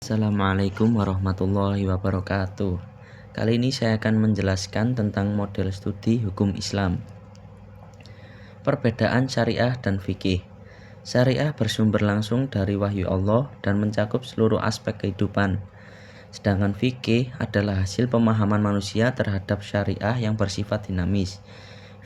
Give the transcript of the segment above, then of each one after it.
Assalamualaikum warahmatullahi wabarakatuh. Kali ini saya akan menjelaskan tentang model studi hukum Islam. Perbedaan syariah dan fikih. Syariah bersumber langsung dari wahyu Allah dan mencakup seluruh aspek kehidupan. Sedangkan fikih adalah hasil pemahaman manusia terhadap syariah yang bersifat dinamis.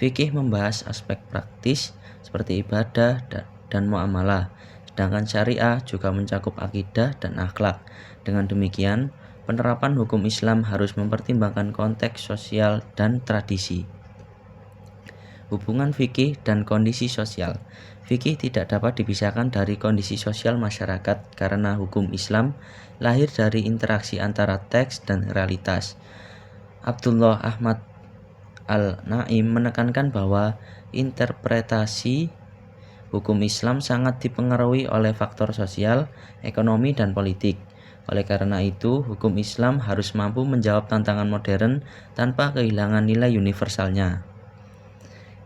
Fikih membahas aspek praktis seperti ibadah dan muamalah. Sedangkan syariah juga mencakup akidah dan akhlak. Dengan demikian, penerapan hukum Islam harus mempertimbangkan konteks sosial dan tradisi. Hubungan fikih dan kondisi sosial. Fikih tidak dapat dipisahkan dari kondisi sosial masyarakat karena hukum Islam lahir dari interaksi antara teks dan realitas. Abdullah Ahmad Al-Naim menekankan bahwa interpretasi hukum Islam sangat dipengaruhi oleh faktor sosial, ekonomi, dan politik. Oleh karena itu, hukum Islam harus mampu menjawab tantangan modern tanpa kehilangan nilai universalnya.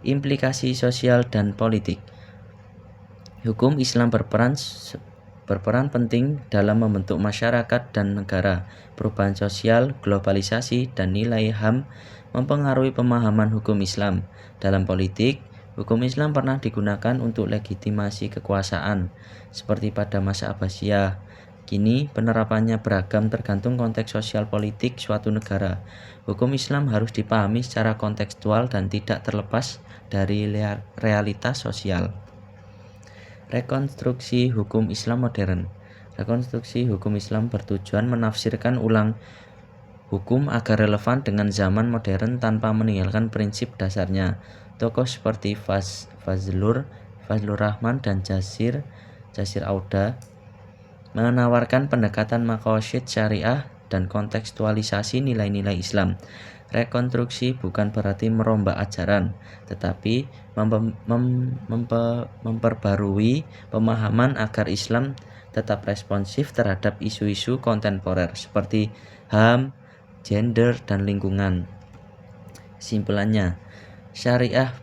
Implikasi sosial dan politik. Hukum Islam berperan penting dalam membentuk masyarakat dan negara. Perubahan sosial, globalisasi, dan nilai HAM mempengaruhi pemahaman hukum Islam. Dalam politik, hukum Islam pernah digunakan untuk legitimasi kekuasaan, seperti pada masa Abbasiyah. Kini, penerapannya beragam tergantung konteks sosial politik suatu negara. Hukum Islam harus dipahami secara kontekstual dan tidak terlepas dari realitas sosial. Rekonstruksi hukum Islam modern. Rekonstruksi hukum Islam bertujuan menafsirkan ulang hukum agar relevan dengan zaman modern tanpa meninggalkan prinsip dasarnya. Tokoh seperti Fazlur Rahman dan Jasir Auda menawarkan pendekatan maqasid syariah dan kontekstualisasi nilai-nilai Islam. Rekonstruksi bukan berarti merombak ajaran, tetapi memperbarui pemahaman agar Islam tetap responsif terhadap isu-isu kontemporer seperti HAM, gender, dan lingkungan. Kesimpulannya, syariah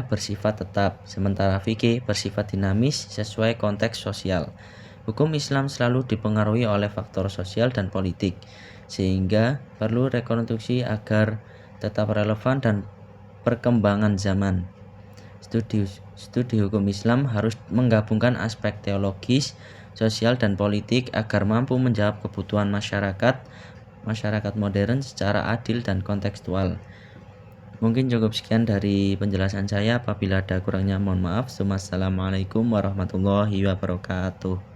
bersifat tetap, sementara fikih bersifat dinamis sesuai konteks sosial. Hukum Islam selalu dipengaruhi oleh faktor sosial dan politik, sehingga perlu rekonstruksi agar tetap relevan dan perkembangan zaman. Studi hukum Islam harus menggabungkan aspek teologis, sosial, dan politik agar mampu menjawab kebutuhan masyarakat modern secara adil dan kontekstual. Mungkin cukup sekian dari penjelasan saya. Apabila ada kurangnya mohon maaf. Wassalamualaikum warahmatullahi wabarakatuh.